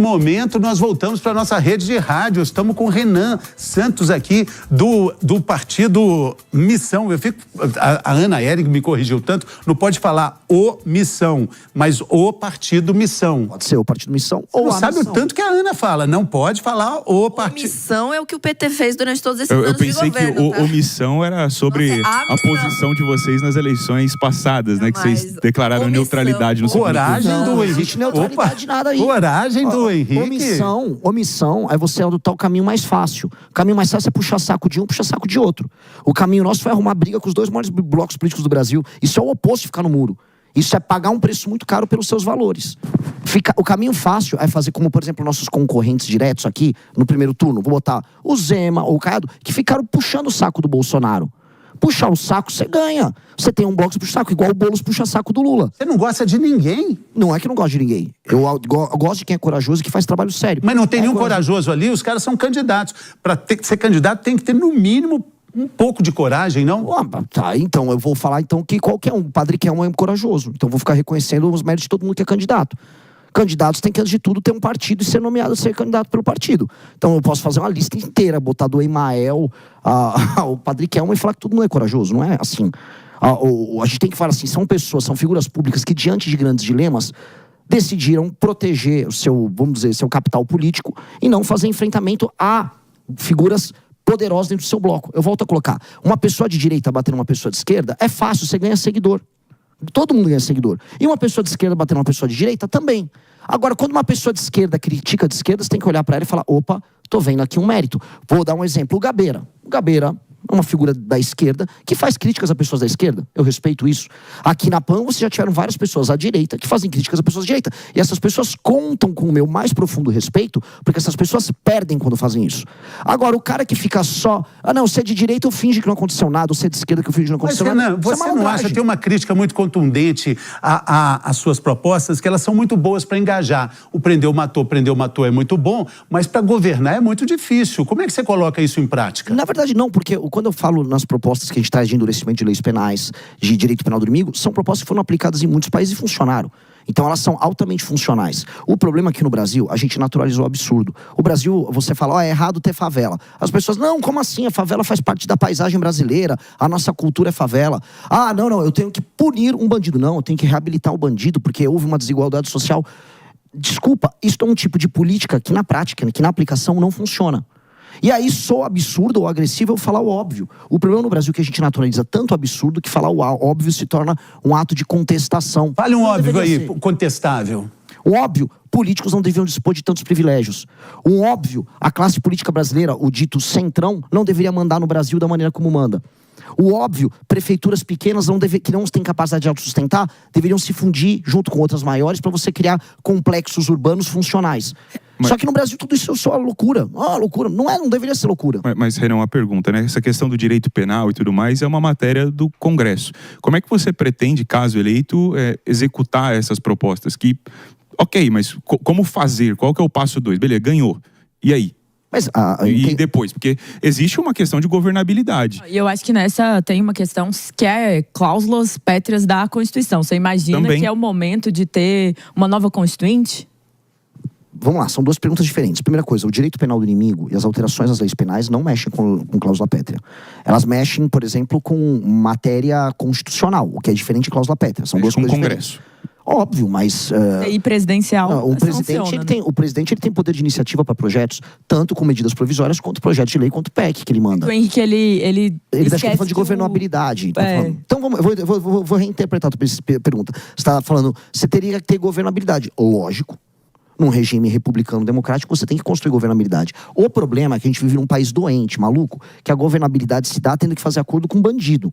Momento, nós voltamos para a nossa rede de rádio. Estamos com o Renan Santos aqui, do partido Missão. A Ana Érica me corrigiu tanto, não pode falar o Missão, mas o partido Missão. Pode ser o partido Missão ou não a sabe Missão. O tanto que a Ana fala, não pode falar o partido. Missão é o que o PT fez durante todos esses anos de governo. Eu pensei que o Missão era sobre a posição de vocês nas eleições passadas, né? Que vocês declararam neutralidade no segundo turno. Coragem do Henrique. Não existe neutralidade nada aí. Coragem do Henrique. Omissão é você adotar o caminho mais fácil. O caminho mais fácil é puxar saco de um, puxar saco de outro. O caminho nosso foi arrumar briga com os dois maiores blocos políticos do Brasil. Isso é o oposto de ficar no muro. Isso é pagar um preço muito caro pelos seus valores. O caminho fácil é fazer como, por exemplo, nossos concorrentes diretos aqui, no primeiro turno. Vou botar o Zema ou o Caiado, que ficaram puxando o saco do Bolsonaro. Puxar o saco, você ganha. Você tem um bloco, você puxa o saco, igual o Boulos puxa saco do Lula. Você não gosta de ninguém? Não é que eu não gosto de ninguém. Eu gosto de quem é corajoso e que faz trabalho sério. Mas não tem nenhum corajoso ali, os caras são candidatos. Para ser candidato tem que ter, no mínimo, um pouco de coragem, não? Tá, então eu vou falar então que qualquer um, o Padre Kelman é corajoso. Então eu vou ficar reconhecendo os méritos de todo mundo que é candidato. Candidatos têm que, antes de tudo, ter um partido e ser nomeado a ser candidato pelo partido. Então eu posso fazer uma lista inteira, botar do Emael ao Padre Kelman e falar que todo mundo é corajoso, não é assim. A gente tem que falar assim, são pessoas, são figuras públicas que, diante de grandes dilemas, decidiram proteger o seu, vamos dizer, seu capital político e não fazer enfrentamento a figuras poderosas dentro do seu bloco. Eu volto a colocar, uma pessoa de direita batendo uma pessoa de esquerda é fácil, você ganha seguidor. Todo mundo ganha seguidor. E uma pessoa de esquerda batendo uma pessoa de direita também. Agora, quando uma pessoa de esquerda critica de esquerda, você tem que olhar para ela e falar, opa, tô vendo aqui um mérito. Vou dar um exemplo, o Gabeira. O Gabeira é uma figura da esquerda que faz críticas a pessoas da esquerda. Eu respeito isso. Aqui na PAN, você já tiveram várias pessoas à direita que fazem críticas a pessoas à direita. E essas pessoas contam com o meu mais profundo respeito, porque essas pessoas perdem quando fazem isso. Agora, o cara que fica só, não, você é de direita, eu finge que não aconteceu nada, você é de esquerda, que eu finge que não aconteceu nada. Mas, Renan, você não acha, tem uma crítica muito contundente às suas propostas, que elas são muito boas para engajar. O prendeu, matou é muito bom, mas para governar é muito difícil. Como é que você coloca isso em prática? Na verdade, não, porque quando eu falo nas propostas que a gente traz de endurecimento de leis penais, de direito penal do inimigo, são propostas que foram aplicadas em muitos países e funcionaram. Então elas são altamente funcionais. O problema aqui no Brasil, a gente naturalizou o absurdo. O Brasil, você fala, é errado ter favela. As pessoas, não, como assim? A favela faz parte da paisagem brasileira, a nossa cultura é favela. Não, eu tenho que punir um bandido. Não, eu tenho que reabilitar o bandido, porque houve uma desigualdade social. Desculpa, isso é um tipo de política que na prática, que na aplicação não funciona. E aí, sou absurdo ou agressivo eu falar o óbvio. O problema no Brasil é que a gente naturaliza tanto absurdo que falar o óbvio se torna um ato de contestação. Fale um óbvio aí, contestável. O óbvio, políticos não deviam dispor de tantos privilégios. O óbvio, a classe política brasileira, o dito centrão, não deveria mandar no Brasil da maneira como manda. O óbvio, prefeituras pequenas que não têm capacidade de autossustentar, deveriam se fundir junto com outras maiores para você criar complexos urbanos funcionais. Só que no Brasil tudo isso é só loucura. Loucura. Não deveria ser loucura. Mas, Renan, uma pergunta, né? Essa questão do direito penal e tudo mais é uma matéria do Congresso. Como é que você pretende, caso eleito, executar essas propostas? Ok, mas como fazer? Qual que é o passo 2? Beleza, ganhou. E aí? E depois? Porque existe uma questão de governabilidade. E eu acho que nessa tem uma questão que é cláusulas pétreas da Constituição. Você imagina que é o momento de ter uma nova Constituinte? Vamos lá, são duas perguntas diferentes. Primeira coisa, o direito penal do inimigo e as alterações às leis penais não mexem com cláusula pétrea. Elas mexem, por exemplo, com matéria constitucional, o que é diferente de cláusula pétrea. São duas coisas diferentes. Congresso. Óbvio, mas... E presidencial? O presidente ele tem poder de iniciativa para projetos, tanto com medidas provisórias, quanto projetos de lei, quanto PEC que ele manda. O Henrique, ele está falando de governabilidade. Então, eu vou reinterpretar a tua pergunta. Você está falando, você teria que ter governabilidade. Lógico. Num regime republicano democrático, você tem que construir governabilidade. O problema é que a gente vive num país doente, maluco, que a governabilidade se dá tendo que fazer acordo com bandido.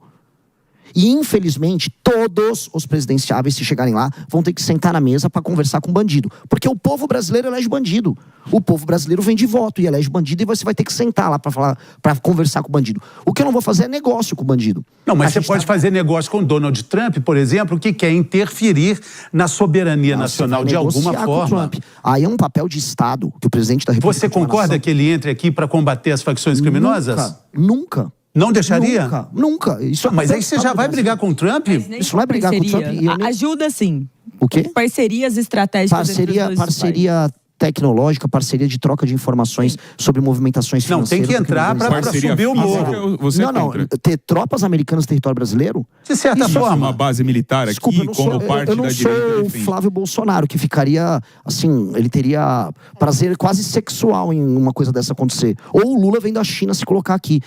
E, infelizmente, todos os presidenciáveis, se chegarem lá, vão ter que sentar na mesa para conversar com bandido. Porque o povo brasileiro elege bandido. O povo brasileiro vem de voto e elege bandido, e você vai ter que sentar lá para conversar com o bandido. O que eu não vou fazer é negócio com o bandido. Não, mas você pode fazer negócio com Donald Trump, por exemplo, que quer interferir na soberania nacional de alguma forma. Aí é um papel de Estado que o presidente da República... Você concorda que ele entre aqui para combater as facções criminosas? Nunca. Não deixaria? Nunca. Mas aí você já vai brigar com o Trump? Isso não é brigar com o Trump. Ajuda sim. O quê? Parcerias estratégicas. Parceria tecnológica, parceria de troca de informações sobre movimentações financeiras. Não, tem que entrar para subir o morro. Não, ter tropas americanas no território brasileiro? De certa forma. Uma base militar aqui, como parte da direita. Eu não sou o Flávio Bolsonaro, que ficaria, assim, ele teria prazer quase sexual em uma coisa dessa acontecer. Ou o Lula vem da China se colocar aqui.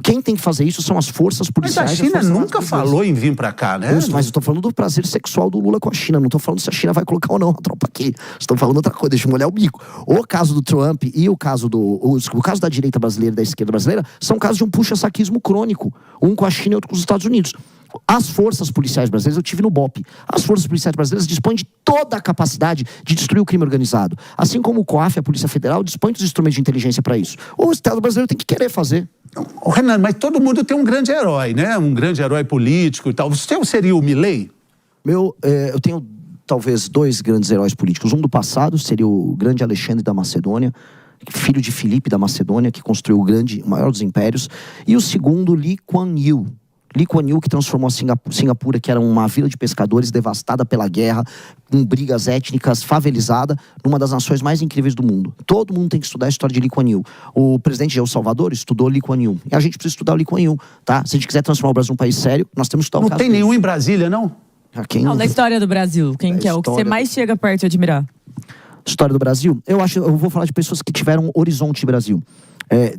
Quem tem que fazer isso são as forças policiais. Mas a China nunca falou em vir pra cá, né? Mas eu tô falando do prazer sexual do Lula com a China. Não tô falando se a China vai colocar ou não a tropa aqui. Estou falando outra coisa, deixa eu molhar o bico. O caso do Trump e o caso da direita brasileira e da esquerda brasileira são casos de um puxa-saquismo crônico. Um com a China e outro com os Estados Unidos. As forças policiais brasileiras, eu tive no BOP, as forças policiais brasileiras dispõem de toda a capacidade de destruir o crime organizado. Assim como o COAF, a Polícia Federal, dispõe dos instrumentos de inteligência para isso. O Estado brasileiro tem que querer fazer. Renan, mas todo mundo tem um grande herói, né? Um grande herói político e tal. Você seria o Milei? Eu tenho talvez 2 grandes heróis políticos. Um do passado seria o grande Alexandre da Macedônia, filho de Filipe da Macedônia, que construiu o maior dos impérios. E o segundo, Lee Kuan Yew. Lee Kuan Yew, que transformou a Singapura, que era uma vila de pescadores devastada pela guerra, com brigas étnicas, favelizada, numa das nações mais incríveis do mundo. Todo mundo tem que estudar a história de Lee Kuan Yew. O presidente de El Salvador estudou Lee Kuan Yew. E a gente precisa estudar o Lee Kuan Yew, tá? Se a gente quiser transformar o Brasil num país sério, nós temos que estudar o caso. Não tem nenhum em Brasília, não? Não, da história do Brasil. Quem que é o que você mais chega perto de admirar? História do Brasil? Eu vou falar de pessoas que tiveram horizonte de Brasil.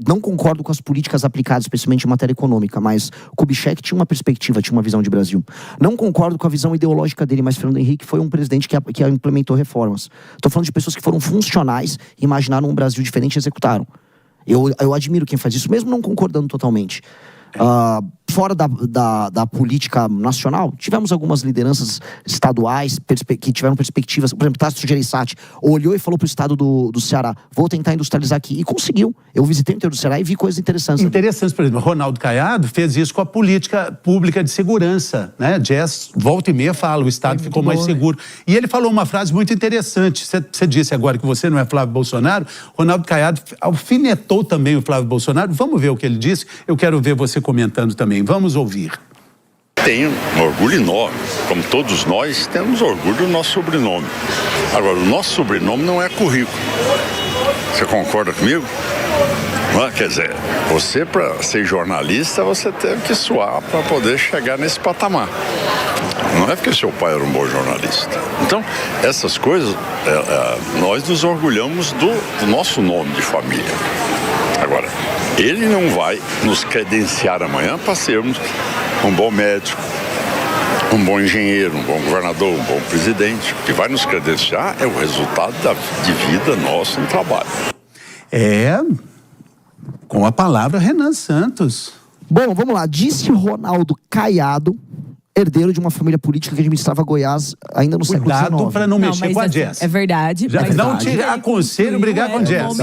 Não concordo com as políticas aplicadas, especialmente em matéria econômica, mas Kubitschek tinha uma perspectiva, tinha uma visão de Brasil. Não concordo com a visão ideológica dele, mas Fernando Henrique foi um presidente que implementou reformas. Estou falando de pessoas que foram funcionais, imaginaram um Brasil diferente e executaram. Eu admiro quem faz isso, mesmo não concordando totalmente. Fora da política nacional, tivemos algumas lideranças estaduais que tiveram perspectivas. Por exemplo, Tasso Gereissati olhou e falou para o estado do Ceará: vou tentar industrializar aqui. E conseguiu. Eu visitei o interior do Ceará e vi coisas interessantes. Interessantes, por exemplo, Ronaldo Caiado fez isso com a política pública de segurança, né? Jazz, volta e meia, fala, o estado ficou mais seguro. E ele falou uma frase muito interessante. Você disse agora que você não é Flávio Bolsonaro. Ronaldo Caiado alfinetou também o Flávio Bolsonaro. Vamos ver o que ele disse? Eu quero ver você comentando também. Vamos ouvir. Tenho um orgulho enorme, como todos nós temos orgulho do nosso sobrenome. Agora, o nosso sobrenome não é currículo. Você concorda comigo? Quer dizer, você, para ser jornalista, você teve que suar para poder chegar nesse patamar. Não é porque seu pai era um bom jornalista. Então, essas coisas, nós nos orgulhamos do nosso nome de família. Agora, ele não vai nos credenciar amanhã para sermos um bom médico, um bom engenheiro, um bom governador, um bom presidente. O que vai nos credenciar é o resultado de vida nosso no trabalho. Com a palavra Renan Santos. Bom, vamos lá. Disse Ronaldo Caiado, herdeiro de uma família política que administrava Goiás ainda no século XIX. Cuidado para não mexer com a Jess. É verdade. Não te aconselho brigar com a Jess.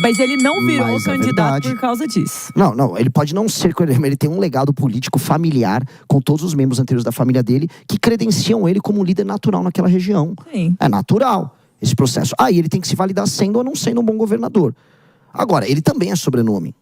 Mas ele não virou candidato por causa disso. Não, ele pode não ser, mas ele tem um legado político familiar com todos os membros anteriores da família dele que credenciam ele como líder natural naquela região. Sim. É natural esse processo. Aí ele tem que se validar sendo ou não sendo um bom governador. Agora, ele também é sobrenome.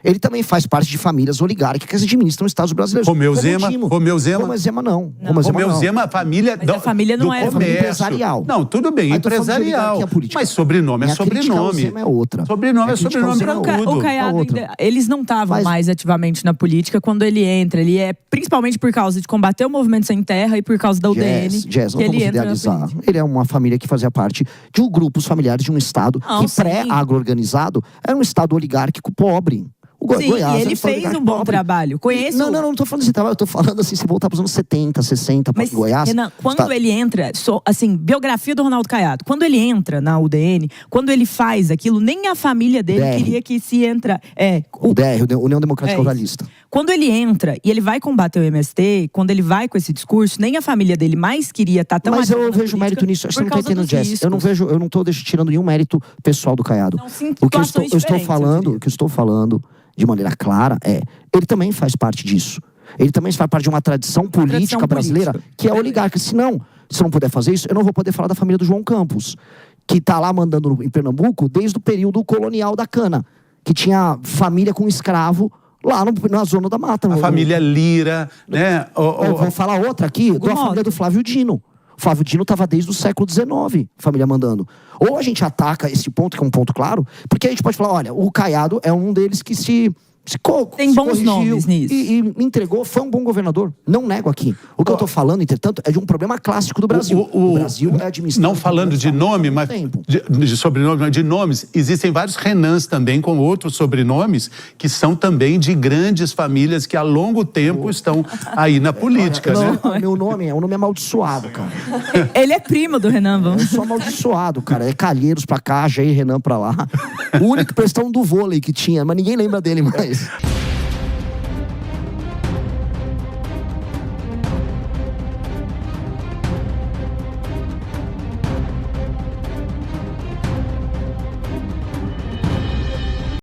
Ele também faz parte de famílias oligárquicas que administram estados brasileiros. Romeu Zema não. Romeu Zema, a família a família não é família empresarial. Não, tudo bem, empresarial. Mas sobrenome é sobrenome. Zema é outra. Sobrenome é sobrenome para tudo. O Caiado, eles não estavam mais ativamente na política quando ele entra. Ele é principalmente por causa de combater o movimento sem terra e por causa da UDN. Não vamos idealizar. Ele é uma família que fazia parte de grupos familiares de um estado que pré-agro-organizado era um estado oligárquico pobre. Sim, Goiás, e ele fez um bom trabalho. Conheço... Não tô falando desse trabalho, eu tô falando assim, se voltar para os anos 70, 60, para Goiás... Renan, quando ele entra, assim, biografia do Ronaldo Caiado, quando ele entra na UDN, quando ele faz aquilo, nem a família dele queria que se entra... O DR, União Democrática Ruralista. Quando ele entra e ele vai combater o MST, quando ele vai com esse discurso, nem a família dele mais queria estar tão... Mas eu vejo mérito nisso, você não tá entendendo, Jess. Eu não tô tirando nenhum mérito pessoal do Caiado. O que eu estou falando de maneira clara ele também faz parte disso. Ele também faz parte de uma tradição política brasileira que é oligarca. Se não puder fazer isso, eu não vou poder falar da família do João Campos, que tá lá mandando em Pernambuco desde o período colonial da cana, que tinha família com escravo lá na zona da mata. A família Lira, né? Eu vou falar outra aqui, da família do Flávio Dino. Flávio Dino estava desde o século XIX, família mandando. Ou a gente ataca esse ponto, que é um ponto claro, porque a gente pode falar, olha, o Caiado é um deles que tem bons nomes nisso. E entregou, foi um bom governador. Não nego aqui. O que eu tô falando, entretanto, é de um problema clássico do Brasil. O Brasil é administrado... Não falando de nome, mas de sobrenome, mas de nomes, existem vários Renans também com outros sobrenomes que são também de grandes famílias que há longo tempo estão aí na política, né? Meu nome é um nome amaldiçoado, cara. Ele é primo do Renan, vamos. Eu sou amaldiçoado, cara. É Calheiros pra cá, Jair Renan pra lá. O único questão do vôlei que tinha, mas ninguém lembra dele mais.